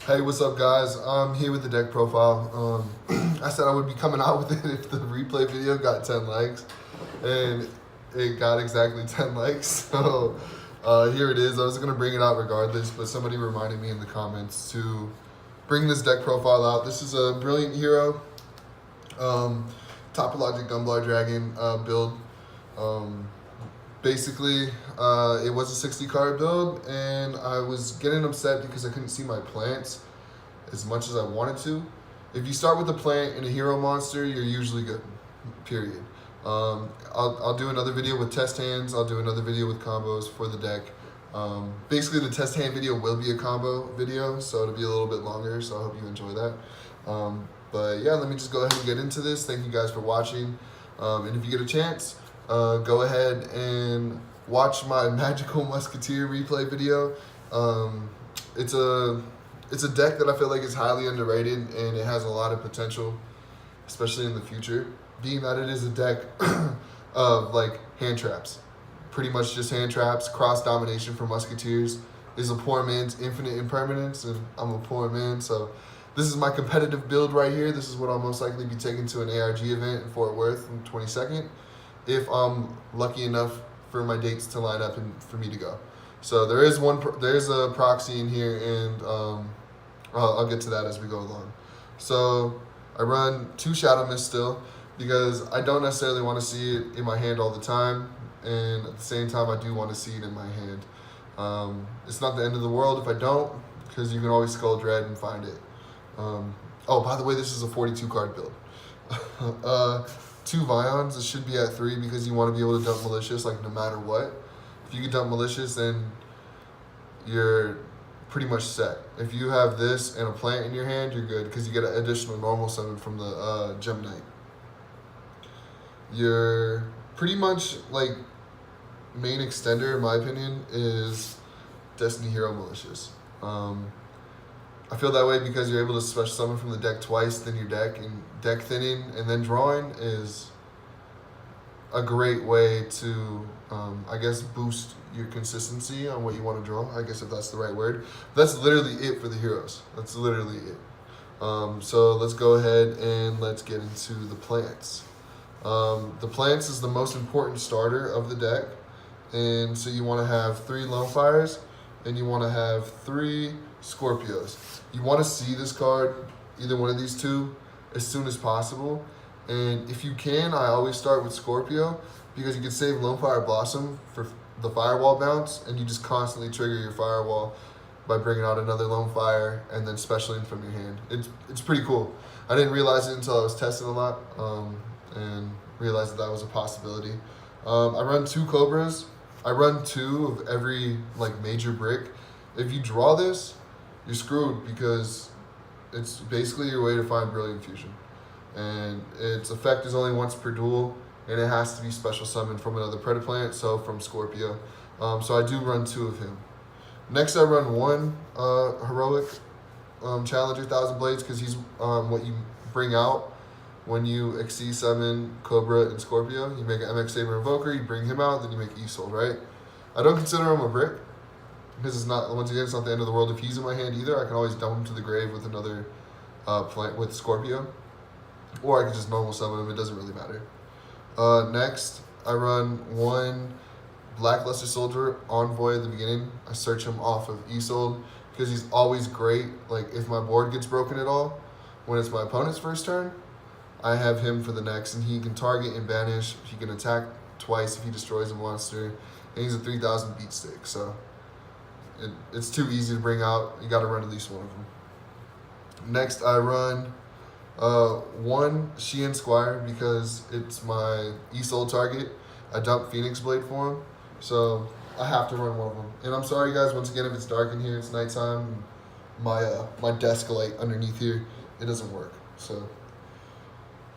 Hey, what's up, guys? I'm here with the deck profile. I said I would be coming out with it if the replay video got 10 likes, and it got exactly 10 likes. So here it is. I was gonna bring it out regardless, but somebody reminded me in the comments to bring this deck profile out. This is a brilliant hero, topologic Gumblar Dragon build. Basically, it was a 60 card build, and I was getting upset because I couldn't see my plants as much as I wanted to. If you start with a plant and a hero monster, you're usually good, period. I'll do another video with test hands. I'll do another video with combos for the deck. Basically, the test hand video will be a combo video, so it'll be a little bit longer, so I hope you enjoy that. But yeah, let me just go ahead and get into this. Thank you guys for watching. And if you get a chance, go ahead and watch my Magical Musketeer replay video. It's a deck that I feel like is highly underrated, and it has a lot of potential, especially in the future, being that it is a deck of like hand traps. Pretty much just hand traps. Cross domination for Musketeers is a poor man's infinite impermanence, and I'm a poor man, so this is my competitive build right here. This is what I'll most likely be taking to an ARG event in Fort Worth on the 22nd, if I'm lucky enough for my dates to line up and for me to go. So there's a proxy in here, and I'll get to that as we go along. So I run 2 Shadow Mist still, because I don't necessarily want to see it in my hand all the time, and at the same time I do want to see it in my hand. It's not the end of the world if I don't, because you can always Skull Dread and find it. Oh, by the way, this is a 42 card build. 2 Vions, it should be at 3 because you want to be able to dump Malicious like no matter what. If you can dump Malicious, then you're pretty much set. If you have this and a plant in your hand, you're good because you get an additional normal summon from the Gem Knight. Your pretty much like main extender, in my opinion, is Destiny Hero Malicious. I feel that way because you're able to special summon from the deck twice, then your deck, and deck thinning and then drawing is a great way to, I guess, boost your consistency on what you want to draw, I guess if that's the right word. That's literally it for the heroes. That's literally it. So let's go ahead and let's get into the plants. The plants is the most important starter of the deck, and so you want to have 3 Lone Fires, and you want to have 3 Scorpios. You want to see this card, either one of these 2, as soon as possible. And if you can, I always start with Scorpio, because you can save Lone Fire Blossom for the Firewall bounce, and you just constantly trigger your Firewall by bringing out another Lone Fire and then specialing from your hand. It's pretty cool. I didn't realize it until I was testing a lot, and realized that was a possibility. I run 2 Cobras. I run 2 of every like major brick. If you draw this, you're screwed because it's basically your way to find Brilliant Fusion. And its effect is only once per duel, and it has to be special summoned from another Predaplant, so from Scorpio. So I do run 2 of him. Next I run 1 Heroic Challenger 1000 Blades, because he's what you bring out when you Xyz summon Cobra and Scorpio. You make an MX Saber Invoker, you bring him out, then you make Isolde, right? I don't consider him a brick, because it's not, once again, it's not the end of the world if he's in my hand either. I can always dump him to the grave with another plant with Scorpio, or I can just normal summon him. It doesn't really matter. Next, I run 1 Blackluster Soldier Envoy at the beginning. I search him off of Isolde because he's always great. Like if my board gets broken at all, when it's my opponent's first turn, I have him for the next, and he can target and banish. He can attack twice if he destroys a monster, and he's a 3000 beat stick. So it's too easy to bring out. You got to run at least 1 of them. Next, I run 1 Sheehan Squire because it's my Isolde target. I dump Phoenix Blade for him, so I have to run 1 of them. And I'm sorry, guys, once again, if it's dark in here, it's nighttime. My desk light underneath here, it doesn't work. So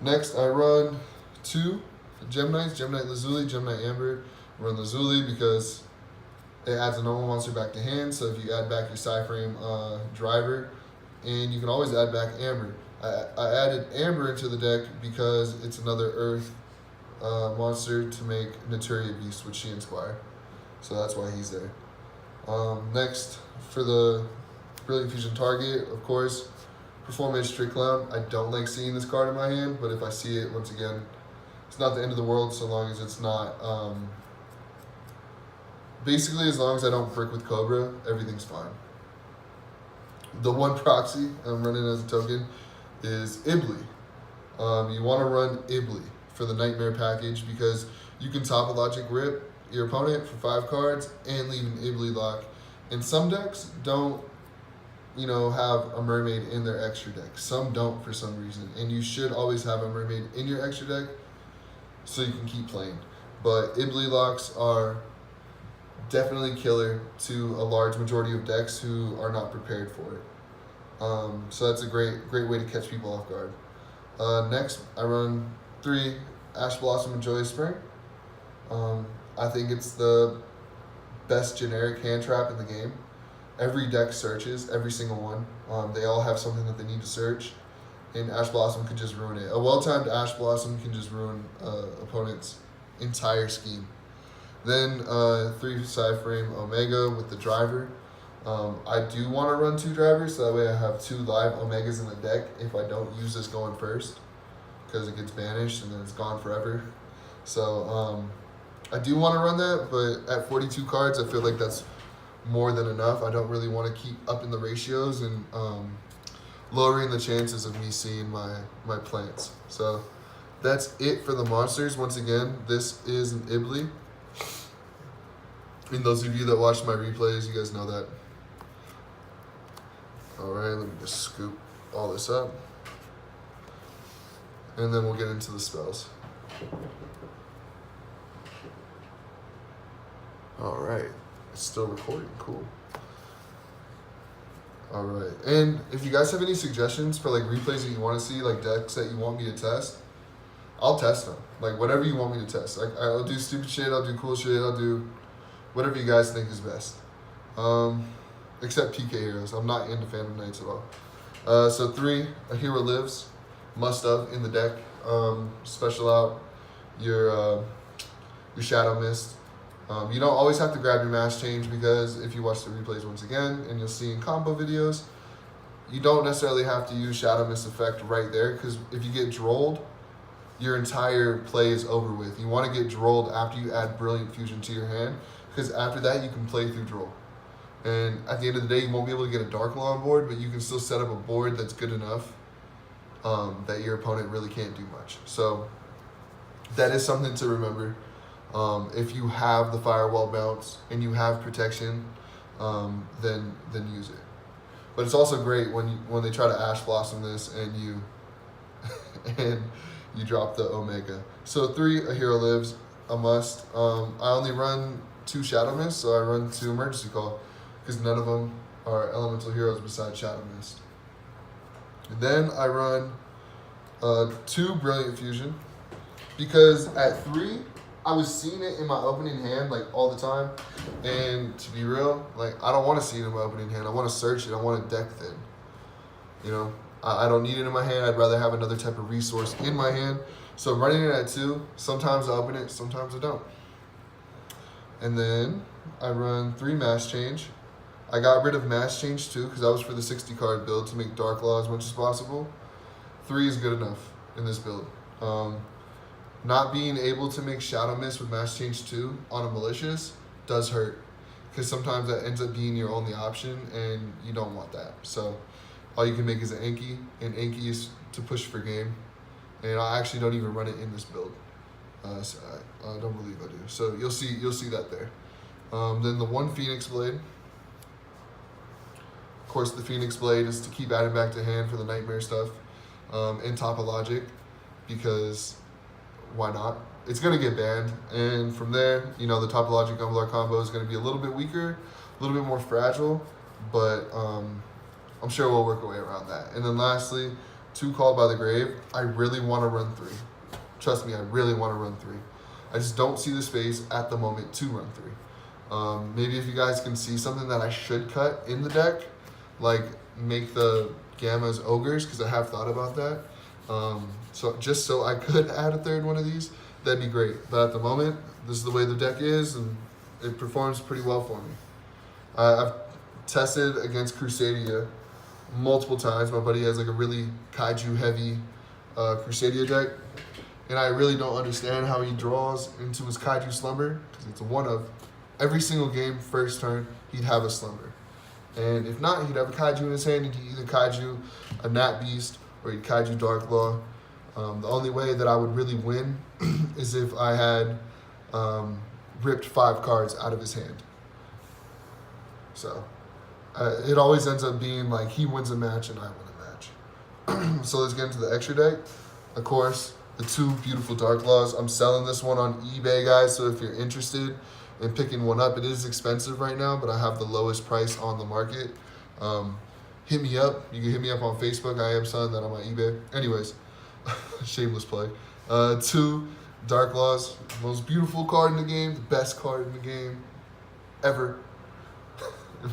next, I run 2 Gem Knights, Gem Knight Lazuli, Gem Knight Amber. I run Lazuli because it adds a normal monster back to hand, so if you add back your Psyframe driver, and you can always add back Amber. I added Amber into the deck because it's another Earth monster to make Naturia Beast with Sheehan Squire. So that's why he's there. Next, for the Brilliant Fusion Target, of course. Performance Trick Clown. I don't like seeing this card in my hand, but if I see it, once again, it's not the end of the world so long as it's not... basically, as long as I don't brick with Cobra, everything's fine. The one proxy I'm running as a token is Ibly. You want to run Ibly for the Nightmare package because you can Topologic Rip your opponent for 5 cards and leave an Ibly lock. And some decks don't, have a mermaid in their extra deck. Some don't for some reason. And you should always have a mermaid in your extra deck so you can keep playing. But Ibly locks are definitely killer to a large majority of decks who are not prepared for it. So that's a great way to catch people off guard. Next, I run 3 Ash Blossom and Joyous Spring. I think it's the best generic hand trap in the game. Every deck searches, every single one. They all have something that they need to search, and Ash Blossom could just ruin it. A well-timed Ash Blossom can just ruin opponent's entire scheme. Then 3 Side Frame Omega with the driver. I do want to run 2 drivers, so that way I have 2 live Omegas in the deck if I don't use this going first, because it gets banished and then it's gone forever. So I do want to run that, but at 42 cards, I feel like that's more than enough. I don't really want to keep upping the ratios and lowering the chances of me seeing my plants. So that's it for the monsters. Once again, this is an Ibly. And those of you that watch my replays, you guys know that. All right, let me just scoop all this up. And then we'll get into the spells. All right, it's still recording, cool. All right, and if you guys have any suggestions for like replays that you want to see, like decks that you want me to test, I'll test them. Like whatever you want me to test. Like I'll do stupid shit, I'll do cool shit, I'll do whatever you guys think is best. Except PK heroes. I'm not into Phantom Knights at all. So 3, A Hero Lives, must have in the deck. Special out your Shadow Mist. You don't always have to grab your Mass Change because if you watch the replays once again, and you'll see in combo videos, you don't necessarily have to use Shadow Mist effect right there, because if you get drolled, your entire play is over with. You want to get drolled after you add Brilliant Fusion to your hand, because after that you can play through droll. And at the end of the day, you won't be able to get a Dark Law on board, but you can still set up a board that's good enough that your opponent really can't do much. So that is something to remember. If you have the Firewall bounce and you have protection, then use it. But it's also great when they try to Ash Blossom this and you drop the Omega. So 3, A Hero Lives, a must. I only run 2 Shadow Mist, so I run 2 Emergency Call, because none of them are elemental heroes besides Shadow Mist. And then I run 2 Brilliant Fusion, because at 3, I was seeing it in my opening hand like all the time, and to be real, like I don't want to see it in my opening hand. I want to search it. I want to deck thin. I don't need it in my hand. I'd rather have another type of resource in my hand. So I'm running it at 2. Sometimes I open it, sometimes I don't. And then I run 3 Mass Change. I got rid of Mass Change 2 because that was for the 60 card build to make Dark Law as much as possible. 3 is good enough in this build. Not being able to make Shadow Mist with Mass Change 2 on a Malicious does hurt, because sometimes that ends up being your only option and you don't want that. So all you can make is an Anki, and Anki is to push for game. And I actually don't even run it in this build. So I don't believe I do. So you'll see that there. Then the 1 Phoenix Blade. Of course, the Phoenix Blade is to keep adding back to hand for the Nightmare stuff, and Topologic, because why not? It's going to get banned, and from there, the Topologic Gumblar combo is going to be a little bit weaker, a little bit more fragile, but I'm sure we'll work our way around that. And then lastly, 2 Called by the Grave. I really want to run 3. Trust me, I really want to run 3. I just don't see the space at the moment to run 3. Maybe if you guys can see something that I should cut in the deck, like make the Gammas Ogres, because I have thought about that. So just so I could add a 3rd one of these, that'd be great. But at the moment, this is the way the deck is, and it performs pretty well for me. I've tested against Crusadia multiple times. My buddy has like a really kaiju heavy Crusadia deck, and I really don't understand how he draws into his kaiju slumber, because it's a one of every single game. First turn he'd have a slumber, and if not, he'd have a kaiju in his hand, and he'd either kaiju a Nat Beast or he'd kaiju Darklaw. The only way that I would really win is if I had ripped 5 cards out of his hand. So it always ends up being like he wins a match and I win a match. So let's get into the extra deck. Of course, the 2 beautiful Darklaws. I'm selling this one on eBay, guys, so if you're interested in picking one up, it is expensive right now, but I have the lowest price on the market. Hit me up. You can hit me up on Facebook. I am selling that on my eBay. Anyways, shameless play. 2 Darklaws, most beautiful card in the game, the best card in the game ever.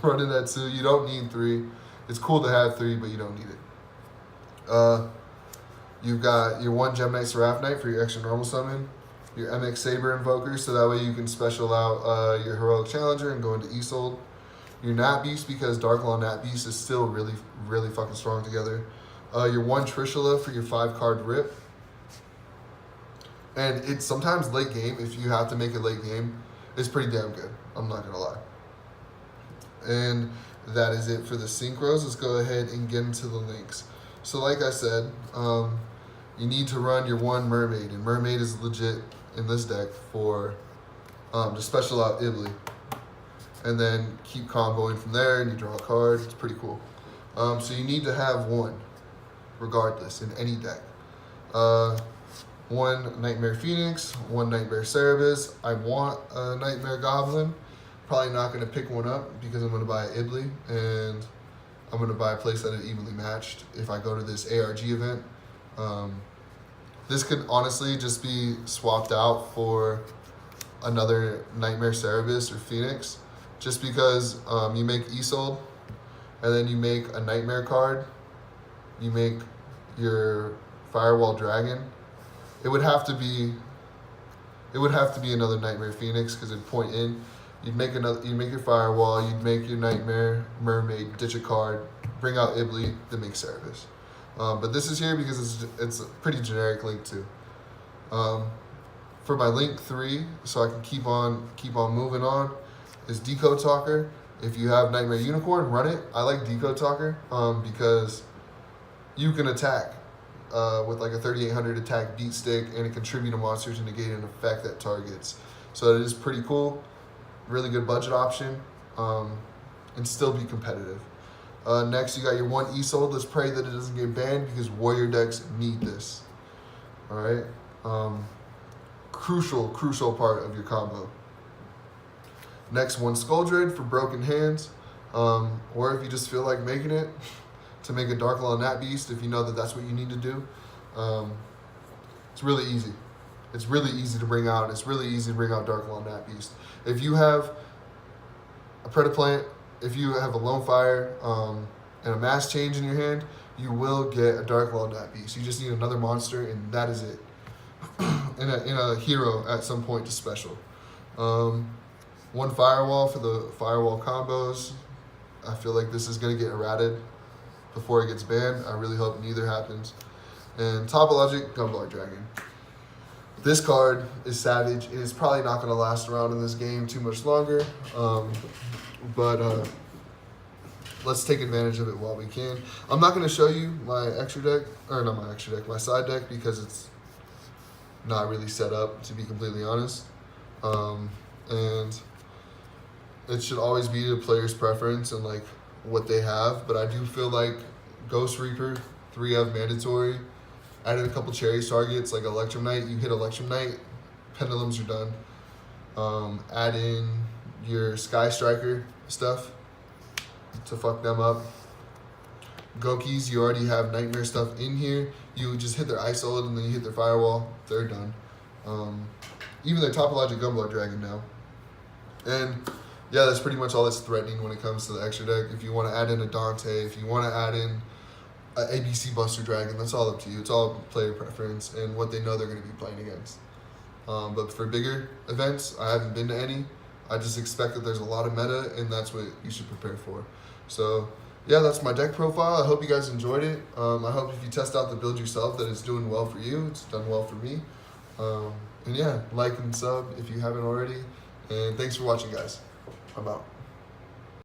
Running that 2, you don't need 3. It's cool to have 3, but you don't need it. You've got your 1 Gemini Seraph Knight for your extra normal summon, your MX Saber Invoker, so that way you can special out your Heroic Challenger and go into Isolde. Your Nat Beast, because Darklaw Nat Beast is still really, really fucking strong together. Your 1 Trishula for your 5-card rip. And it's sometimes late game, if you have to make it late game, it's pretty damn good. I'm not gonna lie. And that is it for the synchros. Let's go ahead and get into the links. So like I said, you need to run your 1 Mermaid, and Mermaid is legit in this deck for to special out Ibly. And then keep comboing from there, and you draw a card. It's pretty cool. So you need to have 1, regardless, in any deck. 1 Nightmare Phoenix, 1 Nightmare Cerebus. I want a Nightmare Goblin. Probably not going to pick one up because I'm going to buy a Ibly, and I'm going to buy a playset evenly matched if I go to this ARG event. This could honestly just be swapped out for another Nightmare Cerebus or Phoenix, just because you make Isolde, and then you make a Nightmare card, you make your Firewall Dragon. It would have to be another Nightmare Phoenix, because it'd point in. You'd make your Firewall, you'd make your Nightmare Mermaid, ditch a card, bring out Ibly, then make Cerebus. But this is here because it's a pretty generic link too. For my link 3, so I can keep on moving on, is Decode Talker. If you have Nightmare Unicorn, run it. I like Decode Talker because you can attack with like a 3800 attack beat stick, and it can tribute a monster to negate an effect that targets. So it is pretty cool. Really good budget option, and still be competitive. Next, you got your 1 Isolde. Let's pray that it doesn't get banned, because warrior decks need this. All right, crucial part of your combo. Next, 1 Skuldred for broken hands, or if you just feel like making it to make a Darklaw Nat Beast, if you know that that's what you need to do. It's really easy. It's really easy to bring out. It's really easy to bring out Darklaw Nat Beast. If you have a Predaplant, if you have a Lone Fire and a Mass Change in your hand, you will get a Darklaw Nat Beast. You just need another monster, and that is it. in a hero at some point to special. 1 Firewall for the Firewall combos. I feel like this is going to get errated before it gets banned. I really hope neither happens. And Topologic Gumblar Dragon. This card is savage. It is probably not going to last around in this game too much longer, but let's take advantage of it while we can. I'm not going to show you my extra deck, or not my extra deck, my side deck, because it's not really set up, to be completely honest. And it should always be the player's preference and like what they have, but I do feel like Ghost Reaper, 3F mandatory. Added a couple cherries targets like Electrum Knight. You hit Electrum Knight, Pendulums are done. Add in your Sky Striker stuff to fuck them up. Gokis, you already have Nightmare stuff in here. You just hit their Isolde and then you hit their Firewall. They're done. Even their Topologic Gumblar Dragon now. And yeah, that's pretty much all that's threatening when it comes to the extra deck. If you want to add in a Dante, if you want to add in ABC Buster Dragon, that's all up to you. It's all player preference and what they know they're going to be playing against. But for bigger events, I haven't been to any. I just expect that there's a lot of meta, and that's what you should prepare for. So yeah, that's my deck profile. I hope you guys enjoyed it. I hope if you test out the build yourself that it's doing well for you. It's done well for me. And yeah, like and sub if you haven't already. And thanks for watching, guys. I'm out.